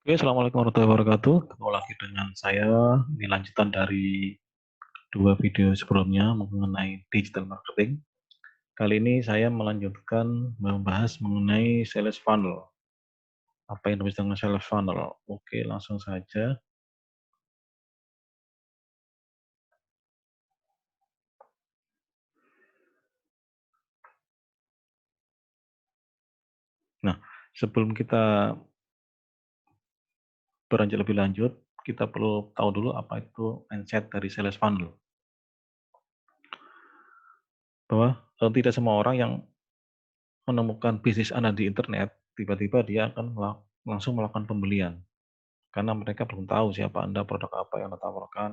Oke, assalamualaikum warahmatullahi wabarakatuh. Ketemu lagi dengan saya. Ini lanjutan dari dua video sebelumnya mengenai digital marketing. Kali ini saya melanjutkan membahas mengenai sales funnel. Apa yang disebut dengan sales funnel? Oke, langsung saja. Nah, sebelum kita beranjak lebih lanjut, kita perlu tahu dulu apa itu mindset dari sales funnel. Bahwa tidak semua orang yang menemukan bisnis Anda di internet, tiba-tiba dia akan langsung melakukan pembelian. Karena mereka belum tahu siapa Anda, produk apa yang Anda tawarkan,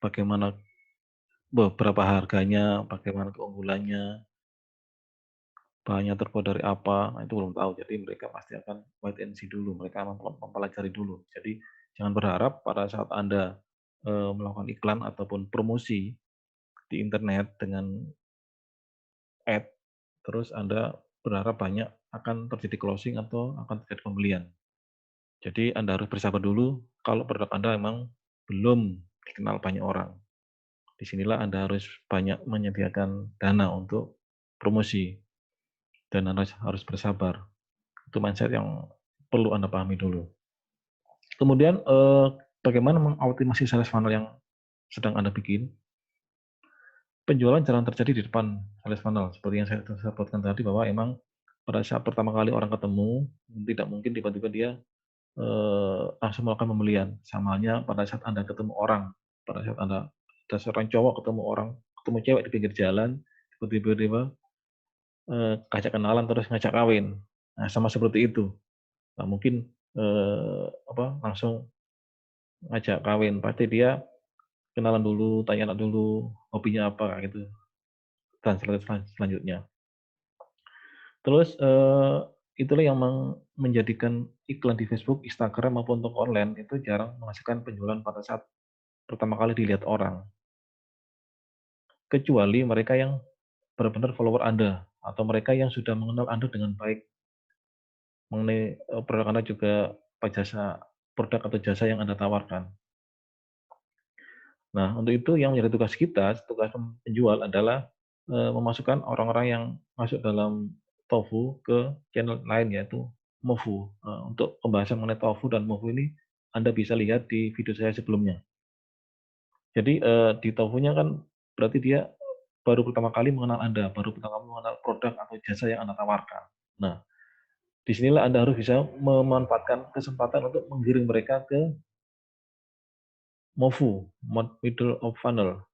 bagaimana berapa harganya, bagaimana keunggulannya, bahannya terbuat dari apa, nah itu belum tahu. Jadi mereka pasti akan wait and see dulu, mereka akan mempelajari dulu. Jadi jangan berharap pada saat Anda melakukan iklan ataupun promosi di internet dengan ad, terus Anda berharap banyak akan terjadi closing atau akan terjadi pembelian. Jadi Anda harus bersabar dulu kalau produk Anda memang belum dikenal banyak orang. Disinilah Anda harus banyak menyediakan dana untuk promosi dan Anda harus bersabar. Itu mindset yang perlu Anda pahami dulu. Kemudian bagaimana mengoptimasi sales funnel yang sedang Anda bikin? Penjualan jarang terjadi di depan sales funnel, seperti yang saya sebutkan tadi bahwa emang pada saat pertama kali orang ketemu, tidak mungkin tiba-tiba dia langsung melakukan pembelian. Sama halnya pada saat Anda ketemu orang, pada saat Anda ada seorang cowok ketemu cewek di pinggir jalan, tiba-tiba ngajak kenalan terus ngajak kawin. Nah, sama seperti itu. Nggak mungkin langsung ngajak kawin. Pasti dia kenalan dulu, tanya dulu hobinya apa gitu dan selanjutnya. Terus itulah yang menjadikan iklan di Facebook, Instagram maupun toko online itu jarang menghasilkan penjualan pada saat pertama kali dilihat orang. Kecuali mereka yang benar-benar follower Anda atau mereka yang sudah mengenal Anda dengan baik mengenai produk Anda juga produk atau jasa yang Anda tawarkan. Nah, untuk itu yang menjadi tugas kita, tugas penjual adalah memasukkan orang-orang yang masuk dalam TOFU ke channel lain yaitu MOVU. Untuk pembahasan mengenai TOFU dan MOVU ini Anda bisa lihat di video saya sebelumnya. Jadi di TOFU-nya kan berarti dia baru pertama kali mengenal Anda, baru pertama kali mengenal produk atau jasa yang Anda tawarkan. Nah, disinilah Anda harus bisa memanfaatkan kesempatan untuk menggiring mereka ke MOVU, middle of funnel.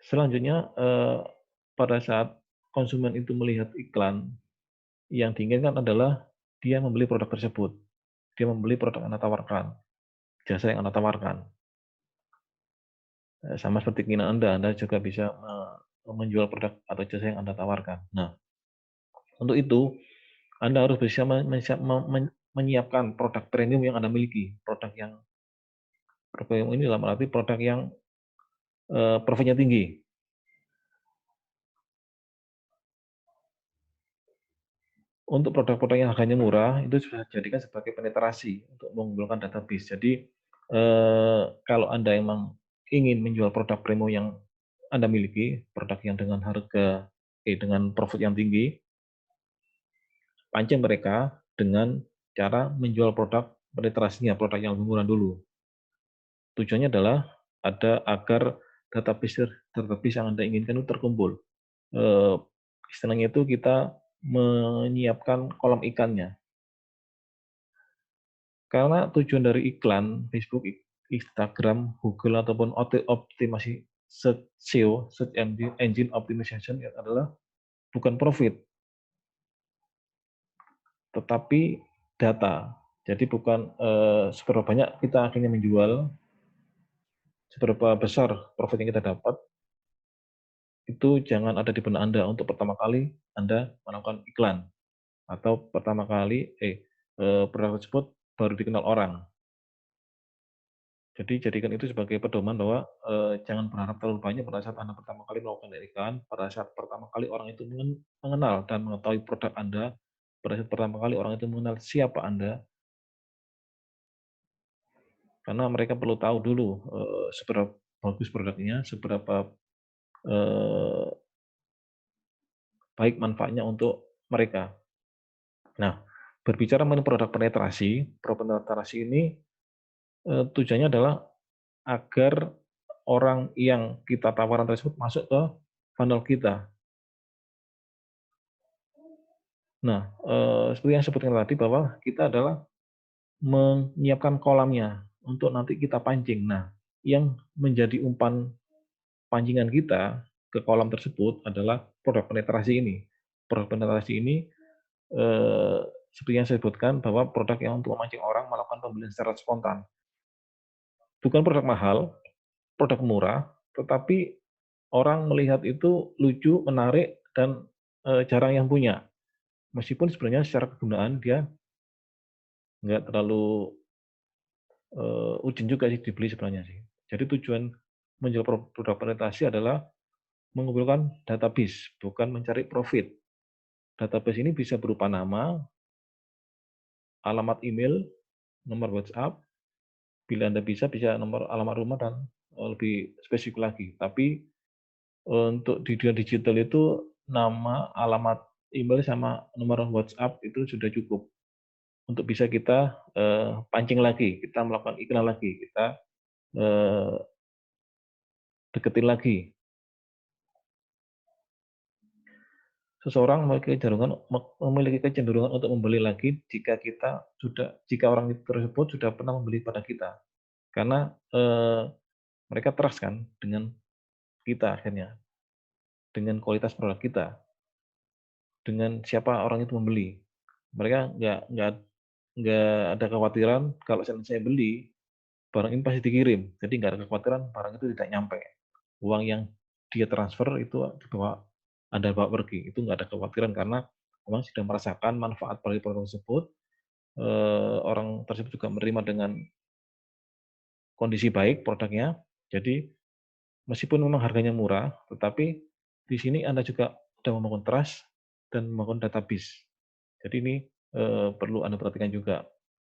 Selanjutnya, pada saat konsumen itu melihat iklan, yang diinginkan adalah dia membeli produk tersebut. Dia membeli produk yang Anda tawarkan, jasa yang Anda tawarkan. Sama seperti keinginan Anda juga bisa menjual produk atau jasa yang Anda tawarkan. Nah, untuk itu Anda harus bisa menyiapkan produk premium yang Anda miliki, produk premium ini dalam arti produk yang profitnya tinggi. Untuk produk-produk yang harganya murah, itu bisa dijadikan sebagai penetrasi untuk mengumpulkan database. Jadi, kalau Anda memang ingin menjual produk premium yang Anda miliki, produk yang dengan profit yang tinggi, pancing mereka dengan cara menjual produk penetrasinya, produk yang lebih murah dulu. Tujuannya adalah agar database database yang Anda inginkan itu terkumpul. Istilahnya itu kita menyiapkan kolam ikannya. Karena tujuan dari iklan Facebook, Instagram, Google ataupun optimasi SEO, Search Engine Optimization adalah bukan profit, tetapi data. Jadi bukan seberapa banyak kita akhirnya menjual, seberapa besar profit yang kita dapat, itu jangan ada di benak Anda untuk pertama kali Anda melakukan iklan atau pertama kali produk tersebut baru dikenal orang. Jadi jadikan itu sebagai pedoman bahwa jangan berharap terlalu banyak pada saat Anda pertama kali melakukan iklan, pada saat pertama kali orang itu mengenal dan mengetahui produk Anda, Pada saat pertama kali orang itu mengenal siapa Anda, karena mereka perlu tahu dulu seberapa bagus produknya, seberapa eh, baik manfaatnya untuk mereka. Nah, berbicara mengenai produk penetrasi ini tujuannya adalah agar orang yang kita tawaran tersebut masuk ke funnel kita. Nah, seperti yang sebutkan tadi bahwa kita adalah menyiapkan kolamnya untuk nanti kita pancing. Nah, yang menjadi umpan pancingan kita ke kolam tersebut adalah produk penetrasi ini. Produk penetrasi ini eh, seperti yang saya sebutkan bahwa produk yang untuk memancing orang melakukan pembelian secara spontan. Bukan produk mahal, produk murah, tetapi orang melihat itu lucu, menarik, dan jarang yang punya. Meskipun sebenarnya secara kegunaan dia nggak terlalu urgent juga sih dibeli sebenarnya sih. Jadi tujuan menjual produk penetrasi adalah mengumpulkan database, bukan mencari profit. Database ini bisa berupa nama, alamat email, nomor WhatsApp, bila Anda bisa nomor alamat rumah dan lebih spesifik lagi. Tapi untuk di dunia digital itu nama, alamat email sama nomor WhatsApp itu sudah cukup untuk bisa kita pancing lagi, kita melakukan iklan lagi, kita eh, deketin lagi. Seseorang memiliki kecenderungan untuk membeli lagi jika orang tersebut sudah pernah membeli pada kita, karena mereka trust kan dengan kita akhirnya, dengan kualitas produk kita, dengan siapa orang itu membeli. Mereka nggak ada kekhawatiran kalau saya beli barang ini pasti dikirim, jadi nggak ada kekhawatiran barang itu tidak nyampe. Uang yang dia transfer itu dibawa Anda bawa pergi, itu nggak ada kekhawatiran karena orang sudah merasakan manfaat dari produk tersebut, orang tersebut juga menerima dengan kondisi baik produknya. Jadi meskipun memang harganya murah, tetapi di sini Anda juga sudah membangun trust dan membangun database. Jadi ini perlu Anda perhatikan juga.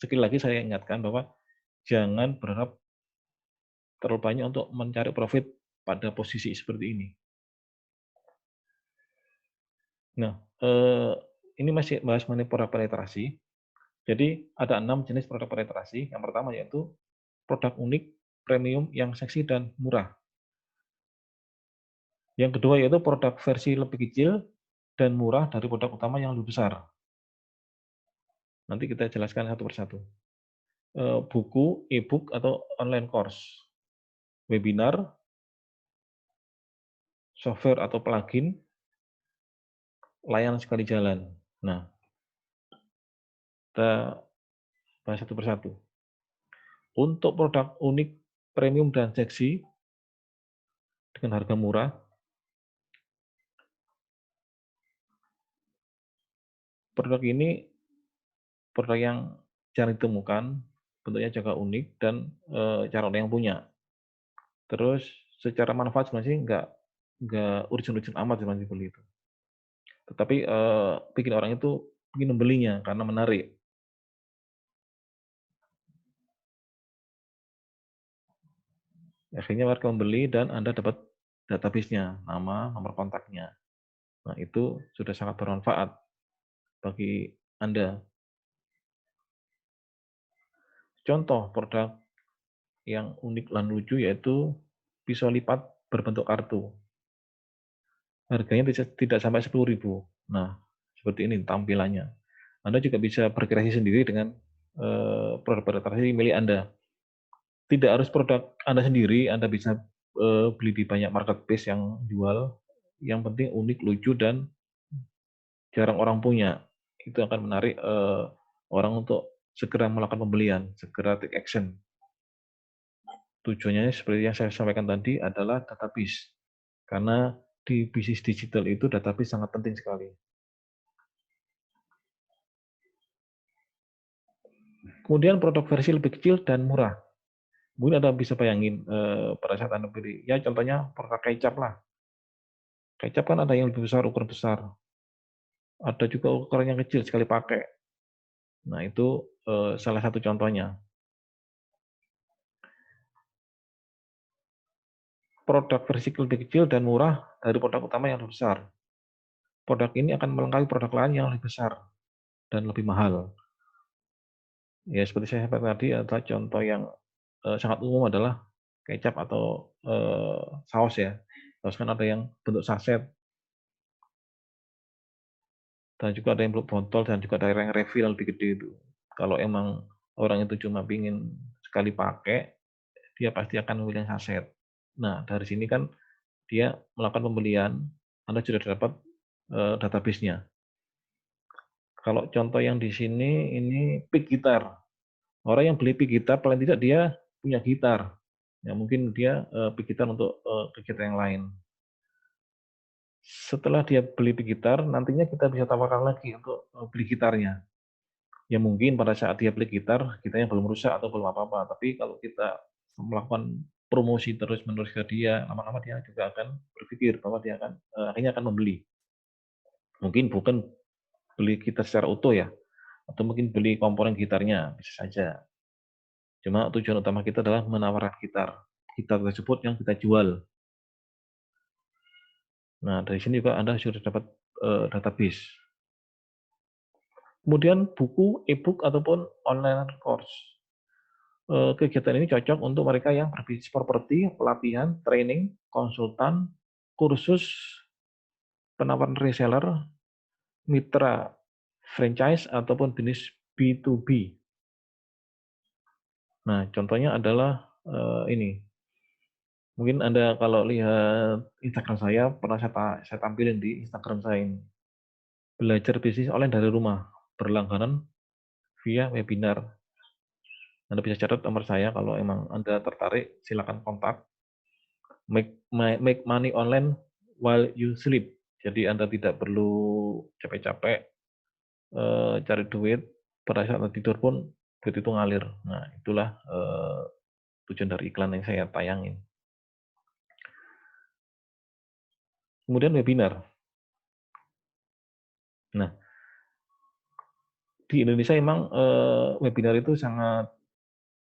Sekali lagi saya ingatkan bahwa jangan berharap terlalu banyak untuk mencari profit pada posisi seperti ini. Nah, ini masih bahas mengenai produk penetrasi. Jadi ada 6 jenis produk penetrasi. Yang pertama yaitu produk unik, premium, yang seksi dan murah. Yang kedua yaitu produk versi lebih kecil dan murah dari produk utama yang lebih besar. Nanti kita jelaskan satu persatu. Buku, e-book atau online course, webinar, software atau plugin, layanan sekali jalan. Nah, kita bahas satu persatu. Untuk produk unik, premium, dan seksi dengan harga murah, produk ini produk yang jarang ditemukan, bentuknya juga unik, dan jarang orang yang punya. Terus secara manfaat sebenarnya sih nggak urgent-urgent amat sebenarnya beli itu. Tetapi bikin orang itu ingin membelinya karena menarik. Akhirnya warga membeli dan Anda dapat database-nya, nama, nomor kontaknya. Nah, itu sudah sangat bermanfaat bagi Anda. Contoh produk yang unik dan lucu yaitu pisau lipat berbentuk kartu. Harganya tidak sampai 10.000. Nah, seperti ini tampilannya. Anda juga bisa berkreasi sendiri dengan produk-produk milik Anda. Tidak harus produk Anda sendiri, Anda bisa beli di banyak marketplace yang jual. Yang penting unik, lucu, dan jarang orang punya. Itu akan menarik orang untuk segera melakukan pembelian, segera take action. Tujuannya seperti yang saya sampaikan tadi adalah database. Karena di bisnis digital itu database sangat penting sekali. Kemudian produk versi lebih kecil dan murah. Mungkin Anda bisa bayangin pada saat Anda beli. Ya contohnya produk kecap lah. Kecap kan ada yang lebih besar, ukuran besar. Ada juga ukuran yang kecil sekali pakai. Nah, itu salah satu contohnya. Produk versi lebih kecil dan murah dari produk utama yang lebih besar. Produk ini akan melengkapi produk lain yang lebih besar dan lebih mahal. Ya, seperti saya sampaikan tadi adalah contoh yang sangat umum adalah kecap atau saus ya. Saus kan ada yang bentuk saset dan juga ada yang bentuk botol dan juga ada yang refill yang lebih gede itu. Kalau emang orang itu cuma pingin sekali pakai, dia pasti akan memilih yang saset. Nah, dari sini kan dia melakukan pembelian, Anda sudah dapat database-nya. Kalau contoh yang di sini ini pick gitar. Orang yang beli pick gitar paling tidak dia punya gitar. Ya mungkin dia pick gitar untuk kegiatan yang lain. Setelah dia beli pick gitar, nantinya kita bisa tawarkan lagi untuk beli gitarnya. Ya mungkin pada saat dia beli gitar, gitarnya belum rusak atau belum apa-apa. Tapi kalau kita melakukan promosi terus-menerus ke dia, lama-lama dia juga akan berpikir bahwa dia akan akhirnya akan membeli. Mungkin bukan beli gitar secara utuh ya, atau mungkin beli komponen gitarnya, bisa saja. Cuma tujuan utama kita adalah menawarkan gitar. Gitar tersebut yang kita jual. Nah, dari sini juga Anda sudah dapat database. Kemudian buku, e-book ataupun online course. Kegiatan ini cocok untuk mereka yang berbisnis properti, pelatihan, training, konsultan, kursus, penawaran reseller, mitra, franchise, ataupun bisnis B2B. Nah, contohnya adalah ini. Mungkin Anda kalau lihat Instagram saya, pernah saya tampilin di Instagram saya ini. Belajar bisnis online dari rumah, berlangganan via webinar. Anda bisa catat nomor saya kalau emang Anda tertarik, silakan kontak. Make money online while you sleep. Jadi Anda tidak perlu capek-capek cari duit, pada saat tidur pun duit itu ngalir. Nah, itulah tujuan dari iklan yang saya tayangin. Kemudian webinar. Nah, di Indonesia memang webinar itu sangat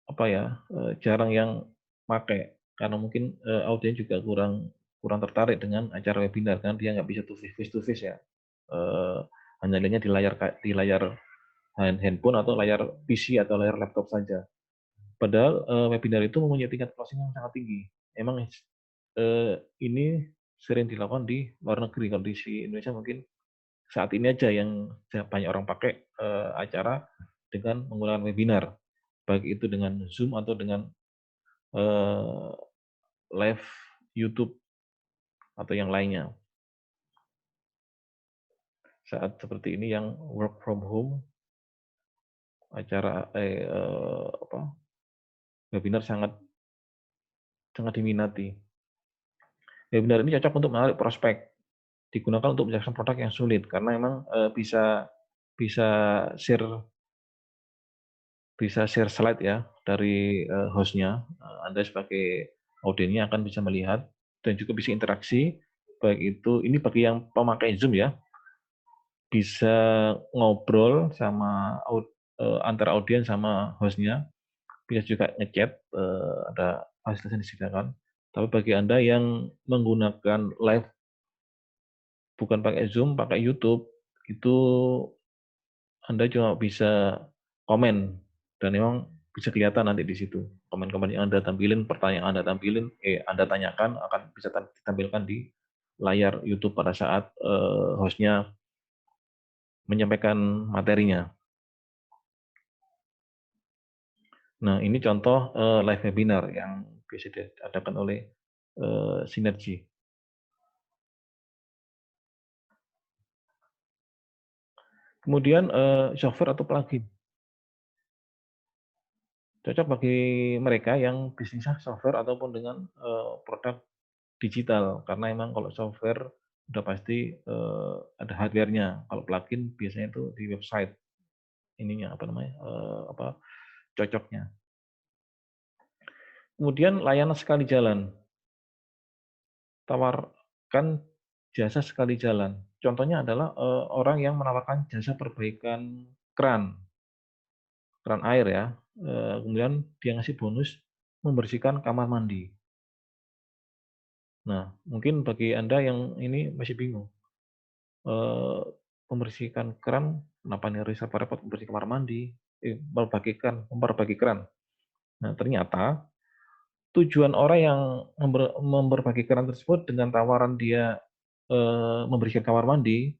apa ya, jarang yang pakai karena mungkin audiens juga kurang kurang tertarik dengan acara webinar kan dia nggak bisa face to face ya. Eh, Hanya lihatnya di layar handphone atau layar PC atau layar laptop saja. Padahal webinar itu mempunyai tingkat closing yang sangat tinggi. Emang ini sering dilakukan di luar negeri. Kalau di Indonesia mungkin saat ini aja yang banyak orang pakai acara dengan menggunakan webinar, baik itu dengan Zoom atau dengan eh, live YouTube atau yang lainnya. Saat seperti ini yang work from home, acara apa, webinar sangat sangat diminati. Webinar ini cocok untuk menarik prospek, digunakan untuk menjelaskan produk yang sulit karena memang bisa bisa share bisa share slide ya dari hostnya. Anda sebagai audiensnya akan bisa melihat dan juga bisa interaksi. Baik itu ini bagi yang pemakai Zoom ya, bisa ngobrol sama antara audiens sama hostnya, bisa juga ngechat, ada fasilitas yang disediakan. Tapi bagi Anda yang menggunakan live bukan pakai Zoom, pakai YouTube, itu Anda cuma bisa komen dan memang bisa kelihatan nanti di situ. Komen-komen yang Anda tampilin, pertanyaan yang Anda tampilin, Anda tanyakan akan bisa ditampilkan di layar YouTube pada saat hostnya menyampaikan materinya. Nah, ini contoh live webinar yang bisa diadakan oleh Sinergi. Kemudian software atau plugin. Cocok bagi mereka yang bisnisnya software ataupun dengan produk digital. Karena emang kalau software udah pasti ada hardware-nya. Kalau plugin biasanya itu di website ininya apa namanya cocoknya. Kemudian layanan sekali jalan. Tawarkan jasa sekali jalan. contohnya adalah, orang yang menawarkan jasa perbaikan keran, keran air ya, kemudian dia ngasih bonus membersihkan kamar mandi. Nah, mungkin bagi Anda yang ini masih bingung, eee, membersihkan keran, kenapa nih harus repot-repot membersihkan kamar mandi, memperbaiki keran. Nah, ternyata tujuan orang yang memperbagi keran tersebut dengan tawaran dia, membersihkan kamar mandi,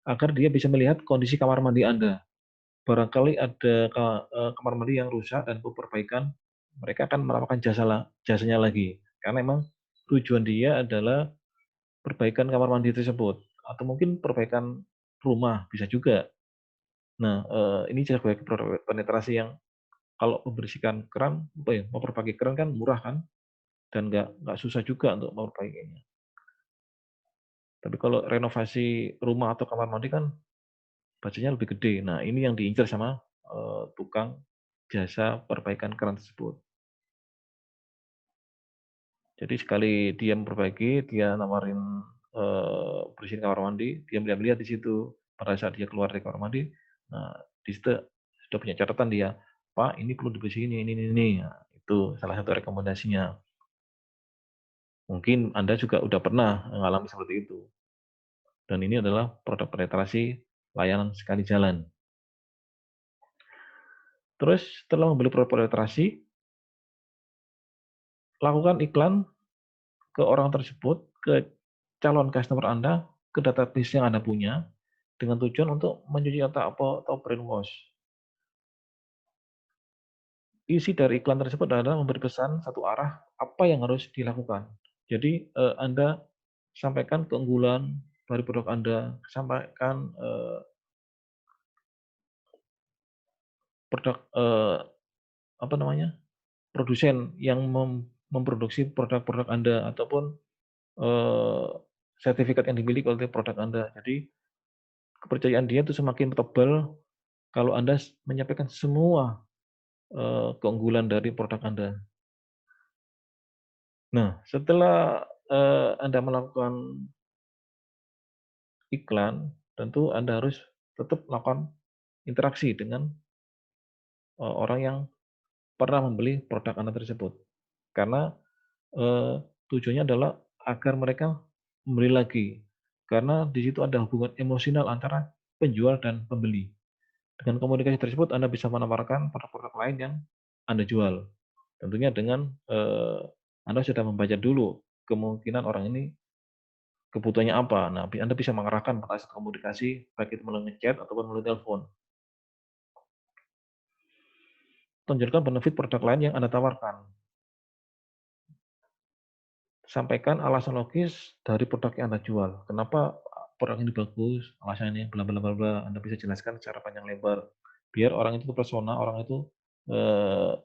agar dia bisa melihat kondisi kamar mandi Anda. Barangkali ada kamar mandi yang rusak dan perlu perbaikan, mereka akan menawarkan jasanya lagi. Karena memang tujuan dia adalah perbaikan kamar mandi tersebut, atau mungkin perbaikan rumah, bisa juga. Nah, ini sebagai produk penetrasi yang kalau membersihkan keran, memperbaiki keran kan murah kan, dan nggak susah juga untuk memperbaikinya. Tapi kalau renovasi rumah atau kamar mandi kan budgetnya lebih gede. Nah, ini yang diincar sama, tukang jasa perbaikan keran tersebut. Jadi sekali dia memperbaiki, dia nawarin, bersihin kamar mandi, dia melihat-lihat di situ. Pada saat dia keluar dari kamar mandi, nah di situ sudah punya catatan dia, "Pak, ini perlu dibersihin ini." Nah, itu salah satu rekomendasinya. Mungkin Anda juga udah pernah mengalami seperti itu. Dan ini adalah produk penetrasi layanan sekali jalan. Terus setelah membeli produk penetrasi, lakukan iklan ke orang tersebut, ke calon customer Anda, ke database yang Anda punya, dengan tujuan untuk mencuci otak atau brainwash. Isi dari iklan tersebut adalah memberi pesan satu arah apa yang harus dilakukan. Jadi, Anda sampaikan keunggulan dari produk Anda, sampaikan, produk, apa namanya, produsen yang memproduksi produk-produk Anda, ataupun, eee, sertifikat yang dimiliki oleh produk Anda. Jadi, kepercayaan dia itu semakin tebal kalau Anda menyampaikan semua, keunggulan dari produk Anda. Nah, setelah, Anda melakukan iklan, tentu Anda harus tetap melakukan interaksi dengan, orang yang pernah membeli produk Anda tersebut. Karena, tujuannya adalah agar mereka membeli lagi, karena di situ ada hubungan emosional antara penjual dan pembeli. Dengan komunikasi tersebut Anda bisa menawarkan produk-produk lain yang Anda jual. Tentunya dengan, Anda sudah membaca dulu kemungkinan orang ini kebutuhannya apa. Nah, Anda bisa mengarahkan pada saat komunikasi, baik itu melalui chat ataupun melalui telepon. Tonjolkan benefit produk lain yang Anda tawarkan. Sampaikan alasan logis dari produk yang Anda jual. Kenapa produk ini bagus, alasannya bla bla bla bla. Anda bisa jelaskan secara panjang lebar. Biar orang itu terpesona, orang itu,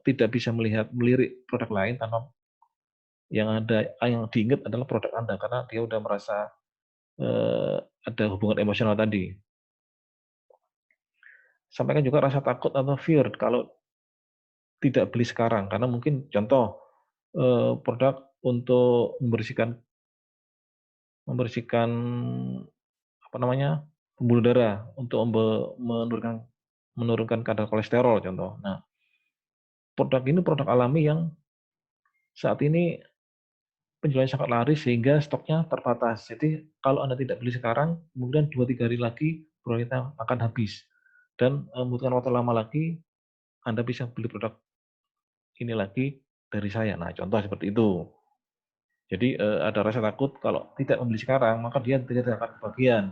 tidak bisa melirik produk lain tanpa yang diingat adalah produk Anda, karena dia udah merasa, ada hubungan emosional tadi. Sampaikan juga rasa takut atau fear kalau tidak beli sekarang, karena mungkin contoh, produk untuk membersihkan apa namanya, pembuluh darah untuk menurunkan menurunkan kadar kolesterol contoh. Nah, produk ini produk alami yang saat ini penjualannya sangat laris sehingga stoknya terbatas. Jadi kalau Anda tidak beli sekarang, kemudian 2 3 hari lagi produknya akan habis dan, membutuhkan waktu lama lagi, Anda bisa beli produk ini lagi dari saya. Nah, contoh seperti itu. Jadi, ada rasa takut kalau tidak membeli sekarang, maka dia tidak akan kebagian.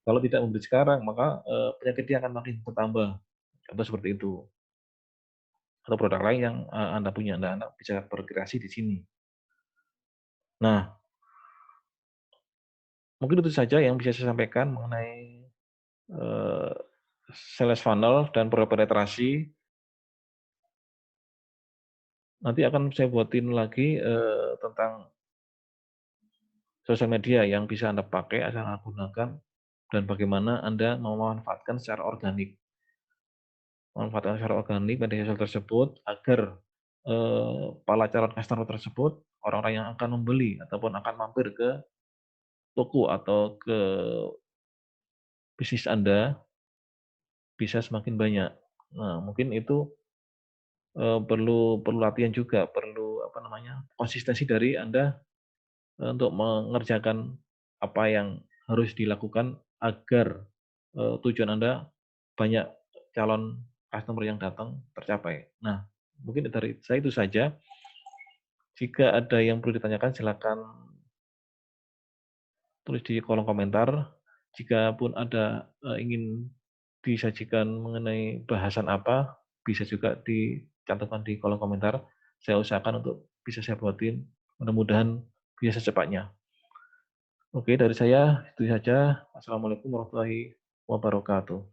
Kalau tidak membeli sekarang, maka, penyakit dia akan makin bertambah. Contoh seperti itu. Atau produk lain yang, Anda punya. Nah, Anda bisa berkreasi di sini. Nah, mungkin itu saja yang bisa saya sampaikan mengenai, eee, sales funnel dan produk penetrasi. Nanti akan saya buatin lagi, tentang sosial media yang bisa Anda pakai, Anda gunakan, dan bagaimana Anda memanfaatkan secara organik. Memanfaatkan secara organik media sosial tersebut agar, para calon customer tersebut, orang-orang yang akan membeli ataupun akan mampir ke toko atau ke bisnis Anda bisa semakin banyak. Nah, mungkin itu, perlu perlu latihan juga, perlu apa namanya, konsistensi dari Anda, untuk mengerjakan apa yang harus dilakukan agar, tujuan Anda banyak calon customer yang datang tercapai. Nah, mungkin dari saya itu saja. Jika ada yang perlu ditanyakan silakan tulis di kolom komentar. Jikapun ada, ingin disajikan mengenai bahasan apa, bisa juga dicantumkan di kolom komentar. Saya usahakan untuk bisa saya buatin, mudah-mudahan bisa secepatnya. Oke, dari saya itu saja. Assalamualaikum warahmatullahi wabarakatuh.